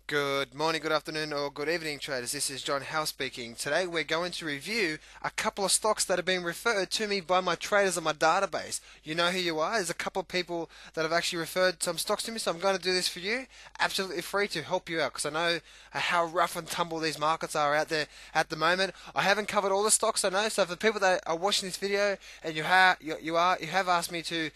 Good morning, good afternoon, or good evening, traders. This is John Howe speaking. Today we're going to review a couple of stocks that have been referred to me by my traders on my database. You know who you are. There's a couple of people that have actually referred some stocks to me, so I'm going to do this for you, absolutely free to help you out, because I know how rough and tumble these markets are out there at the moment. I haven't covered all the stocks, I know, so for the people that are watching this video and you have asked me to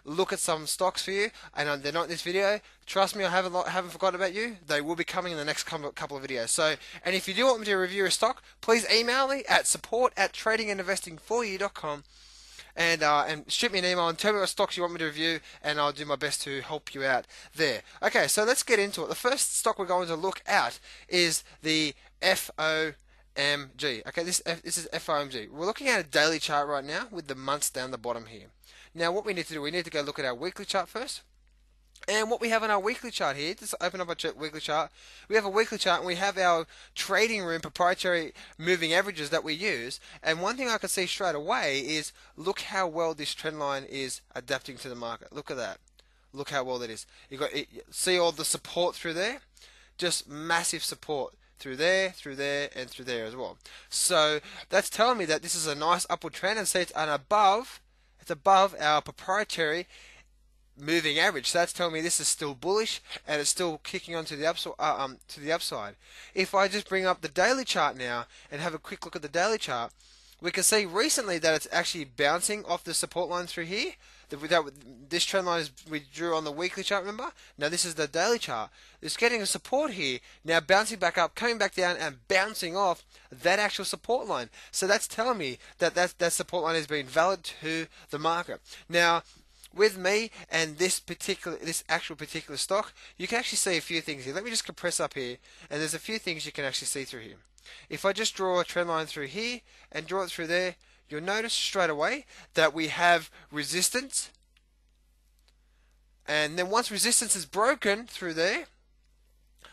look at some stocks for you, and they're not in this video, trust me, I haven't forgotten about you. They will be coming in the next couple of videos. So, and if you do want me to review a stock, please email me at support@tradingandinvestingforyou.com and shoot me an email and tell me what stocks you want me to review, and I'll do my best to help you out there. Okay, so let's get into it. The first stock we're going to look at is the FOMG. Okay, this is FOMG. We're looking at a daily chart right now with the months down the bottom here. Now, what we need to do, we need to go look at our weekly chart first. And what we have on our weekly chart here, let's open up our weekly chart. We have a weekly chart and we have our trading room proprietary moving averages that we use. And one thing I can see straight away is look how well this trend line is adapting to the market. Look at that. Look how well that is. See all the support through there? Just massive support through there, and through there as well. So that's telling me that this is a nice upward trend, and see it's above our proprietary moving average. So that's telling me this is still bullish and it's still kicking on to the upside. If I just bring up the daily chart now and have a quick look at the daily chart, we can see recently that it's actually bouncing off the support line through here. This trend line we drew on the weekly chart, remember? Now this is the daily chart. It's getting a support here, now bouncing back up, coming back down and bouncing off that actual support line. So that's telling me that that support line has been valid to the market. Now, with me and this actual particular stock, you can actually see a few things here. Let me just compress up here, and there's a few things you can actually see through here. If I just draw a trend line through here and draw it through there, you'll notice straight away that we have resistance, and then once resistance is broken through there,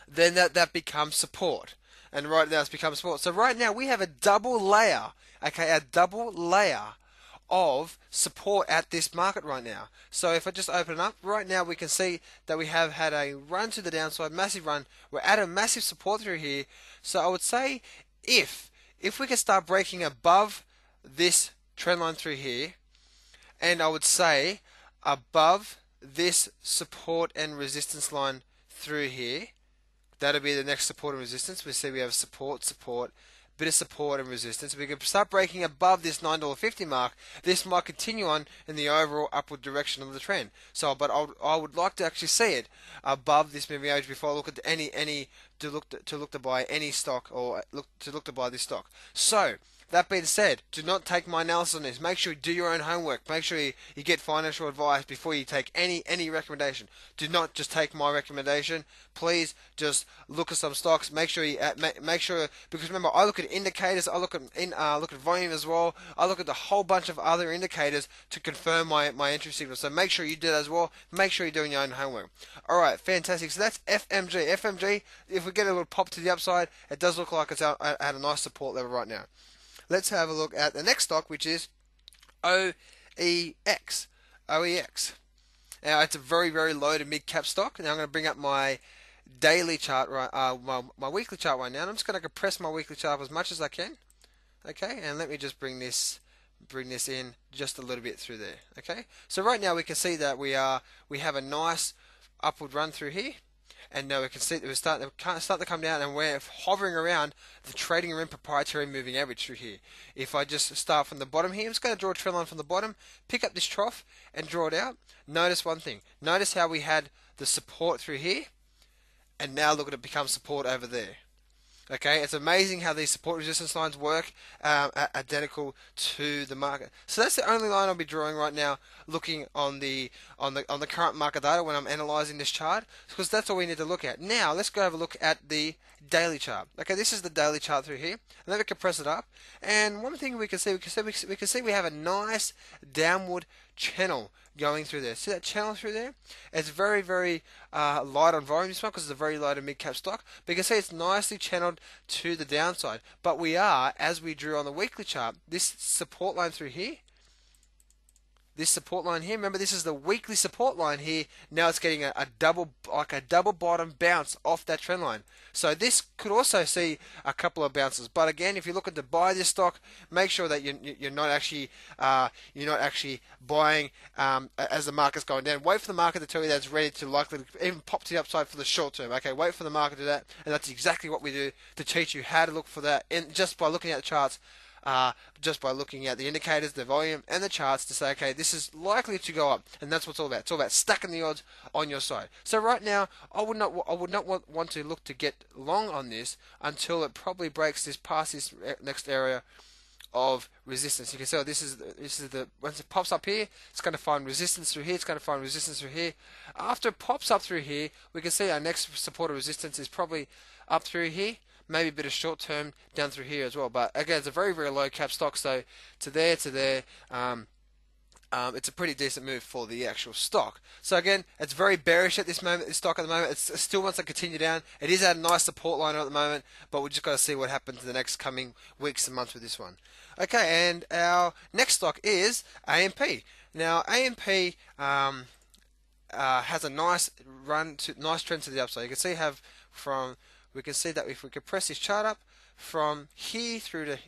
then that becomes support. And right now it's become support. So right now we have a double layer, okay, a double layer of support at this market right now. So if I just open it up, right now we can see that we have had a run to the downside, massive run. We're at a massive support through here. So I would say if we can start breaking above this trend line through here, and I would say above this support and resistance line through here, that'll be the next support and resistance. We see we have support, bit of support and resistance. We can start breaking above this $9.50 mark. This might continue on in the overall upward direction of the trend. So, but I would like to actually see it above this moving average before I look at to look to buy any stock, or look to buy this stock. So, that being said, do not take my analysis on this. Make sure you do your own homework. Make sure you get financial advice before you take any recommendation. Do not just take my recommendation. Please just look at some stocks. Make sure because remember, I look at indicators. I look at volume as well. I look at a whole bunch of other indicators to confirm my entry signal. So make sure you do that as well. Make sure you're doing your own homework. All right, fantastic. So that's FMG. FMG. If we get a little pop to the upside, it does look like it's at a nice support level right now. Let's have a look at the next stock, which is OEX. Now, it's a very, very low to mid-cap stock. Now, I'm going to bring up my daily chart, my weekly chart right now. And I'm just going to compress my weekly chart as much as I can. Okay, and let me just bring this in just a little bit through there. Okay, so right now we can see that we have a nice upward run through here. And now we can see that we're starting to come down, and we're hovering around the trading room proprietary moving average through here. If I just start from the bottom here, I'm just going to draw a trend line from the bottom, pick up this trough and draw it out. Notice one thing. Notice how we had the support through here, and now look at it become support over there. Okay, it's amazing how these support resistance lines work, identical to the market. So that's the only line I'll be drawing right now, looking on the current market data when I'm analyzing this chart, because that's all we need to look at. Now let's go have a look at the daily chart. Okay, this is the daily chart through here, and then we can press it up. And one thing we can see we have a nice downward channel going through there. See that channel through there? It's very, very light on volume this one, because it's a very low to mid-cap stock. But you can see it's nicely channeled to the downside. But we are, as we drew on the weekly chart, this support line through here, this support line here. Remember, this is the weekly support line here. Now it's getting a double bottom bounce off that trend line. So this could also see a couple of bounces. But again, if you're looking to buy this stock, make sure that you're not actually buying as the market's going down. Wait for the market to tell you that it's ready to likely even pop to the upside for the short term. Okay, wait for the market to do that, and that's exactly what we do to teach you how to look for that. And just by looking at the charts. Just by looking at the indicators, the volume, and the charts to say, okay, this is likely to go up, and that's what it's all about. It's all about stacking the odds on your side. So right now, I would not want to look to get long on this until it probably breaks this past this next area of resistance. You can see this is the once it pops up here, it's going to find resistance through here. It's going to find resistance through here. After it pops up through here, we can see our next support or resistance is probably up through here. Maybe a bit of short term down through here as well, but again, it's a very low cap stock, so to there, it's a pretty decent move for the actual stock. So again, it's very bearish at this moment. This stock at the moment, it still wants to continue down. It is at a nice support line at the moment, but we just got to see what happens in the next coming weeks and months with this one. Okay, and our next stock is AMP. Now AMP has a nice trend to the upside. You can see we can see that if we could press this chart up from here through to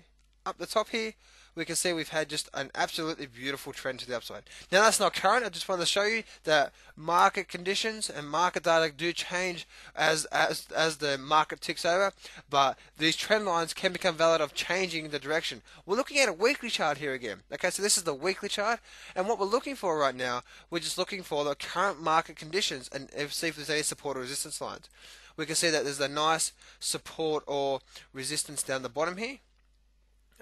up the top here, we can see we've had just an absolutely beautiful trend to the upside. Now that's not current. I just wanted to show you that market conditions and market data do change as the market ticks over, but these trend lines can become valid of changing the direction. We're looking at a weekly chart here again. Okay, so this is the weekly chart, and what we're looking for right now, we're just looking for the current market conditions and see if there's any support or resistance lines. We can see that there's a nice support or resistance down the bottom here.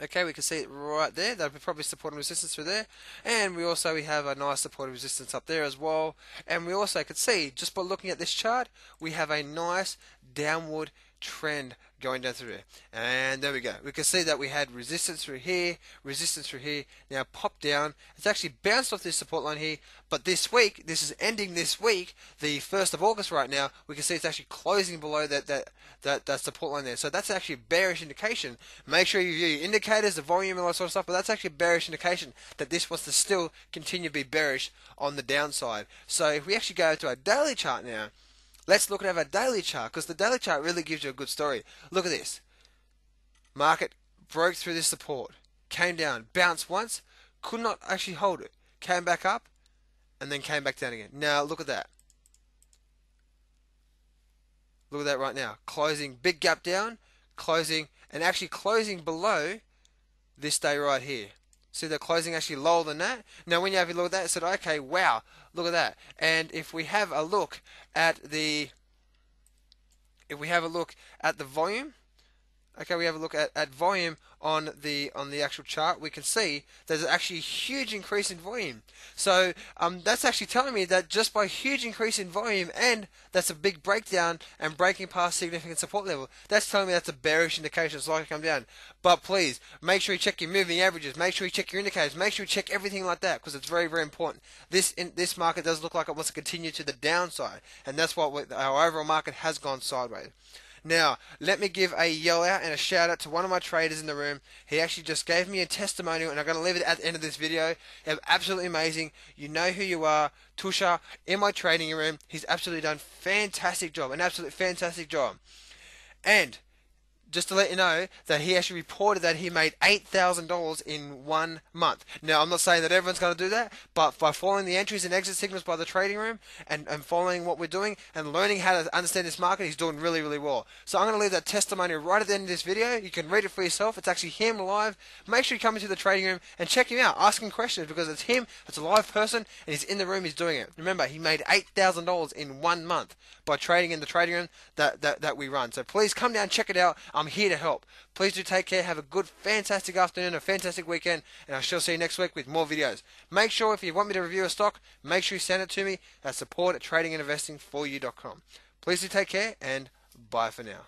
Okay, we can see it right there. That'll be probably support and resistance through there. And we have a nice support and resistance up there as well. And we also could see, just by looking at this chart, we have a nice downward trend going down through there. And there we go. We can see that we had resistance through here, now pop down. It's actually bounced off this support line here, but this week, this is ending this week, the 1st of August right now, we can see it's actually closing below that support line there. So that's actually a bearish indication. Make sure you view your indicators, the volume, and all that sort of stuff, but that's actually a bearish indication that this wants to still continue to be bearish on the downside. So if we actually go to our daily chart now, let's look at our daily chart, because the daily chart really gives you a good story. Look at this. Market broke through this support, came down, bounced once, could not actually hold it, came back up, and then came back down again. Now look at that. Look at that right now. Closing, big gap down, closing, and actually closing below this day right here. See, the closing actually lower than that. Now when you have a look at that, it said, okay, wow, look at that. And if we have a look at the volume, okay, we have a look at volume on the actual chart, we can see there's actually a huge increase in volume. So that's actually telling me that just by a huge increase in volume, and that's a big breakdown and breaking past significant support level, that's telling me that's a bearish indication. It's likely to come down. But please make sure you check your moving averages, make sure you check your indicators, make sure you check everything like that, because it's very important. This market does look like it wants to continue to the downside, and that's what our overall market has gone sideways. Now, let me give a yell out and a shout out to one of my traders in the room. He actually just gave me a testimonial, and I'm going to leave it at the end of this video. It's absolutely amazing. You know who you are. Tusha, in my trading room. He's absolutely done fantastic job, an absolute fantastic job. And just to let you know that he actually reported that he made $8,000 in 1 month. Now, I'm not saying that everyone's going to do that, but by following the entries and exit signals by the trading room and following what we're doing and learning how to understand this market, he's doing really well. So I'm going to leave that testimony right at the end of this video. You can read it for yourself. It's actually him live. Make sure you come into the trading room and check him out. Ask him questions, because it's him. It's a live person, and he's in the room. He's doing it. Remember, he made $8,000 in 1 month by trading in the trading room that we run. So please come down, check it out. I'm here to help. Please do take care. Have a good, fantastic afternoon, a fantastic weekend, and I shall see you next week with more videos. Make sure, if you want me to review a stock, make sure you send it to me at support@tradinginvestingforyou.com. Please do take care, and bye for now.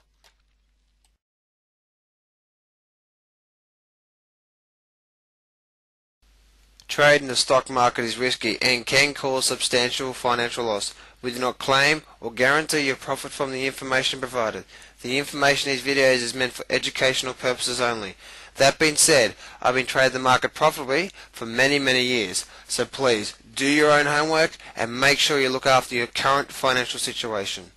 Trade in the stock market is risky and can cause substantial financial loss. We do not claim or guarantee your profit from the information provided. The information in these videos is meant for educational purposes only. That being said, I've been trading the market profitably for many, many years. So please, do your own homework and make sure you look after your current financial situation.